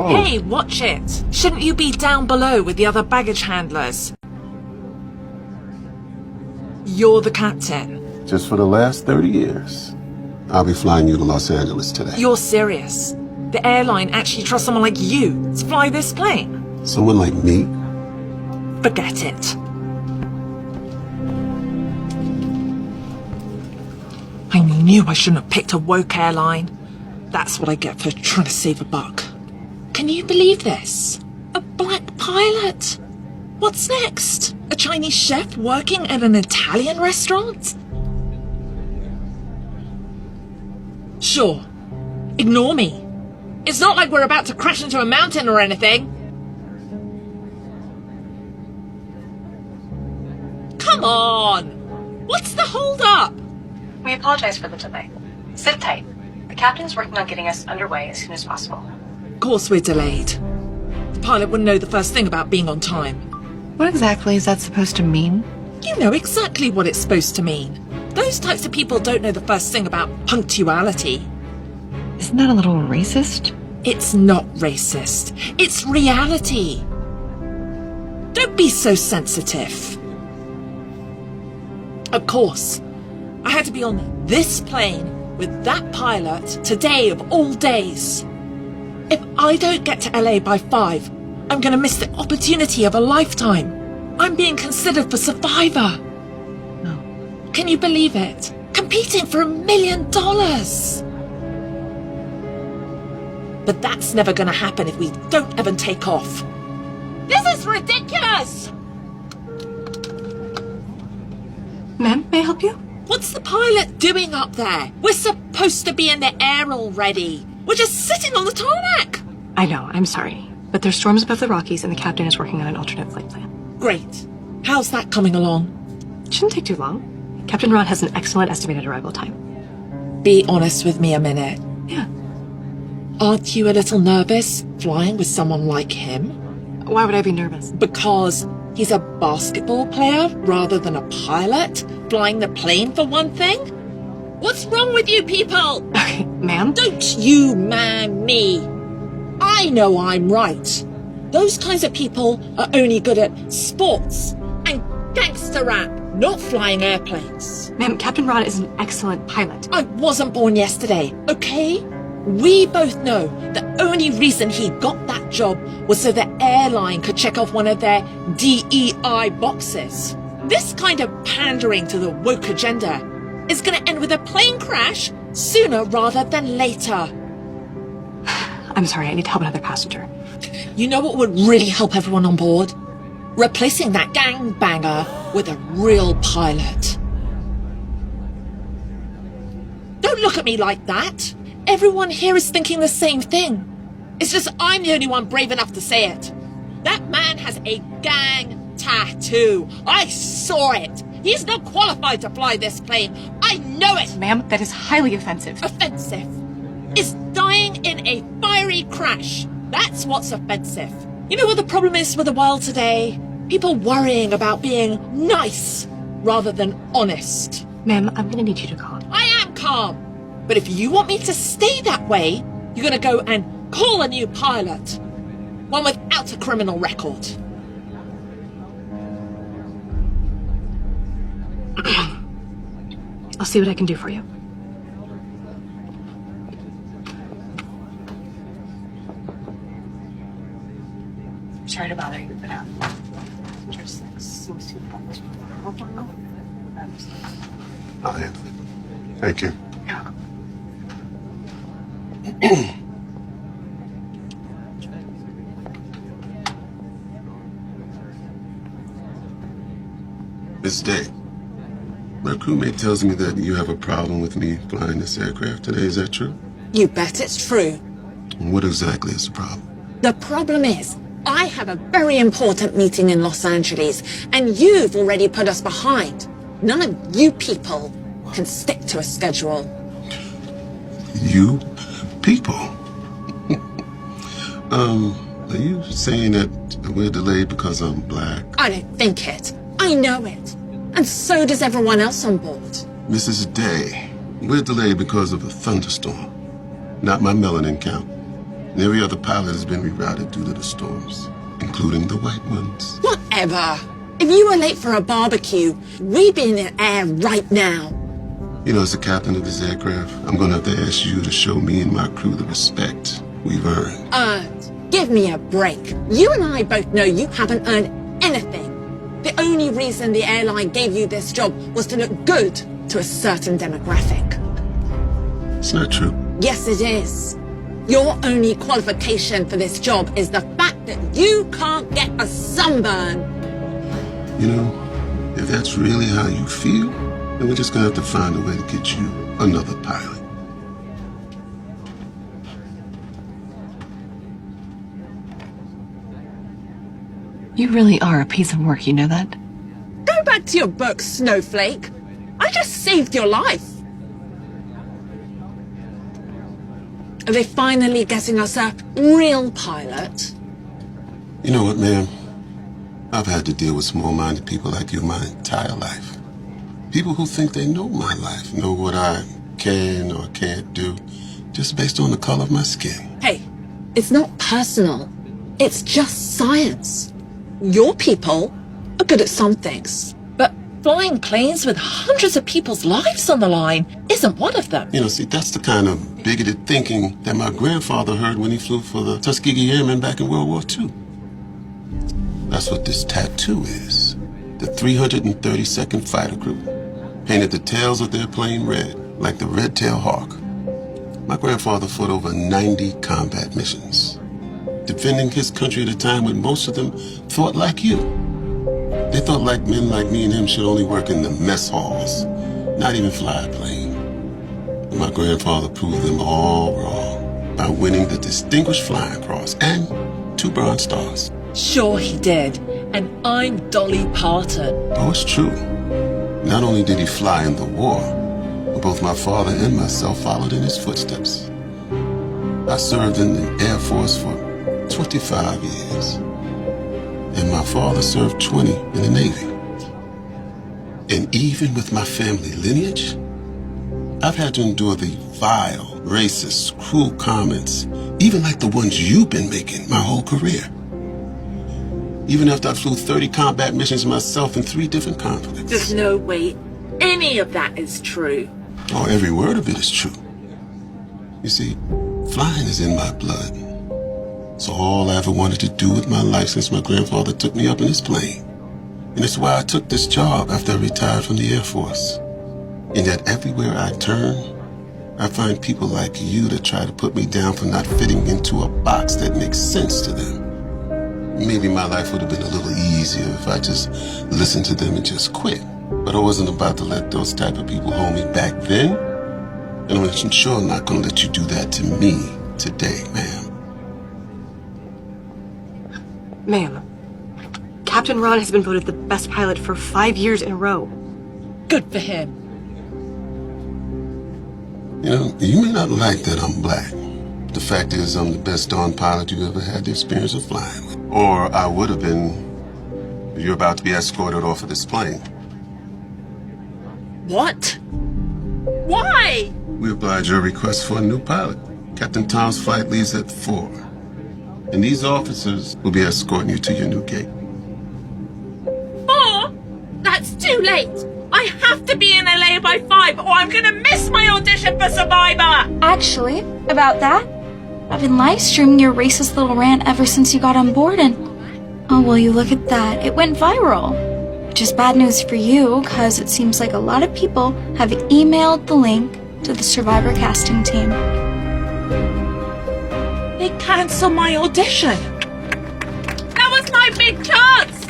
Oh. Hey, watch it. Shouldn't you be down below with the other baggage handlers? You're the captain. Just for the last 30 years. I'll be flying you to Los Angeles today. You're serious? The airline actually trusts someone like you to fly this plane? Someone like me? Forget it. I knew I shouldn't have picked a woke airline. That's what I get for trying to save a buck. Can you believe this? A black pilot? What's next? A Chinese chef working at an Italian restaurant? Sure. Ignore me. It's not like we're about to crash into a mountain or anything. Come on! What's the hold-up? We apologize for the delay. Sit tight. The captain's working on getting us underway as soon as possible. Of course we're delayed. The pilot wouldn't know the first thing about being on time. What exactly is that supposed to mean? You know exactly what it's supposed to mean. Those types of people don't know the first thing about punctuality. Isn't that a little racist? It's not racist. It's reality. Don't be so sensitive. Of course, I had to be on this plane with that pilot today of all days. If I don't get to LA by 5, I'm going to miss the opportunity of a lifetime. I'm being considered for Survivor. No. Can you believe it? Competing for $1 million. But that's never going to happen if we don't even take off. This is ridiculous! Ma'am, may I help you? What's the pilot doing up there? We're supposed to be in the air already. We're just sitting on the tarmac. I know, I'm sorry. But there's storms above the Rockies and the captain is working on an alternate flight plan. Great. How's that coming along? It shouldn't take too long. Captain Ron has an excellent estimated arrival time. Be honest with me a minute. Yeah. Aren't you a little nervous flying with someone like him? Why would I be nervous? Because he's a basketball player rather than a pilot? Flying the plane for one thing? What's wrong with you people? Okay, ma'am? Don't you man me. I know I'm right. Those kinds of people are only good at sports and gangster rap, not flying airplanes. Ma'am, Captain Ron is an excellent pilot. I wasn't born yesterday, okay? We both know the only reason he got that job was so the airline could check off one of their DEI boxes. This kind of pandering to the woke agenda is going to end with a plane crash sooner rather than later. I'm sorry, I need to help another passenger. You know what would really help everyone on board? Replacing that gangbanger with a real pilot. Don't look at me like that. Everyone here is thinking the same thing. It's just I'm the only one brave enough to say it. That man has a gang tattoo. I saw it. He's not qualified to fly this plane. I know it. Ma'am, that is highly offensive. Offensive is dying in a fiery crash. That's what's offensive. You know what the problem is with the world today? People worrying about being nice rather than honest. Ma'am, I'm gonna need you to calm. I am calm. But if you want me to stay that way, you're gonna go and call a new pilot. One without a criminal record. I'll see what I can do for you. Sorry to bother you, but just seems too much. I'll handle it. Thank you. Miss Day, my crewmate tells me that you have a problem with me flying this aircraft today. Is that true? You bet it's true. What exactly is the problem? The problem is, I have a very important meeting in Los Angeles, and you've already put us behind. None of you people can stick to a schedule. You people? Are you saying that we're delayed because I'm black? I don't think it. I know it. And so does everyone else on board. Mrs. Day, we're delayed because of a thunderstorm. Not my melanin count. And every other pilot has been rerouted due to the storms, including the white ones. Whatever. If you were late for a barbecue, we'd be in the air right now. You know, as the captain of this aircraft, I'm going to have to ask you to show me and my crew the respect we've earned. Earned? Give me a break. You and I both know you haven't earned anything. The only reason the airline gave you this job was to look good to a certain demographic. It's not true. Yes, it is. Your only qualification for this job is the fact that you can't get a sunburn. You know, if that's really how you feel, then we're just going to have to find a way to get you another pilot. You really are a piece of work, you know that? Go back to your book, Snowflake. I just saved your life. Are they finally getting us a real pilot? You know what, ma'am? I've had to deal with small-minded people like you my entire life. People who think they know my life, know what I can or can't do, just based on the color of my skin. Hey, it's not personal. It's just science. Your people are good at some things. But flying planes with hundreds of people's lives on the line isn't one of them. You know, see, that's the kind of bigoted thinking that my grandfather heard when he flew for the Tuskegee Airmen back in World War II. That's what this tattoo is. The 332nd Fighter Group painted the tails of their plane red, like the red-tailed hawk. My grandfather fought over 90 combat missions, defending his country at a time when most of them thought like you. They thought like men like me and him should only work in the mess halls, not even fly a plane. And my grandfather proved them all wrong by winning the Distinguished Flying Cross and 2 Bronze Stars. Sure he did. And I'm Dolly Parton. Oh, it's true. Not only did he fly in the war, but both my father and myself followed in his footsteps. I served in the Air Force for 25 years. And my father served 20 in the Navy. And even with my family lineage, I've had to endure the vile, racist, cruel comments, even like the ones you've been making my whole career. Even after I flew 30 combat missions myself in 3 different conflicts. There's no way any of that is true. Oh, every word of it is true. You see, flying is in my blood. So all I ever wanted to do with my life since my grandfather took me up in his plane. And it's why I took this job after I retired from the Air Force. And yet everywhere I turn, I find people like you that try to put me down for not fitting into a box that makes sense to them. Maybe my life would have been a little easier if I just listened to them and just quit. But I wasn't about to let those type of people hold me back then. And I'm sure I'm not going to let you do that to me today, ma'am. Ma'am, Captain Ron has been voted the best pilot for 5 years in a row. Good for him. You know, you may not like that I'm black. The fact is, I'm the best darn pilot you ever had the experience of flying with. Or I would have been if you're about to be escorted off of this plane. What? Why? We oblige your request for a new pilot. Captain Tom's flight leaves at 4. And these officers will be escorting you to your new gate. 4? That's too late. I have to be in LA by 5 or I'm gonna miss my audition for Survivor. Actually, about that, I've been live streaming your racist little rant ever since you got on board and... Oh, well, you look at that. It went viral. Which is bad news for you, because it seems like a lot of people have emailed the link to the Survivor casting team. They canceled my audition. That was my big chance.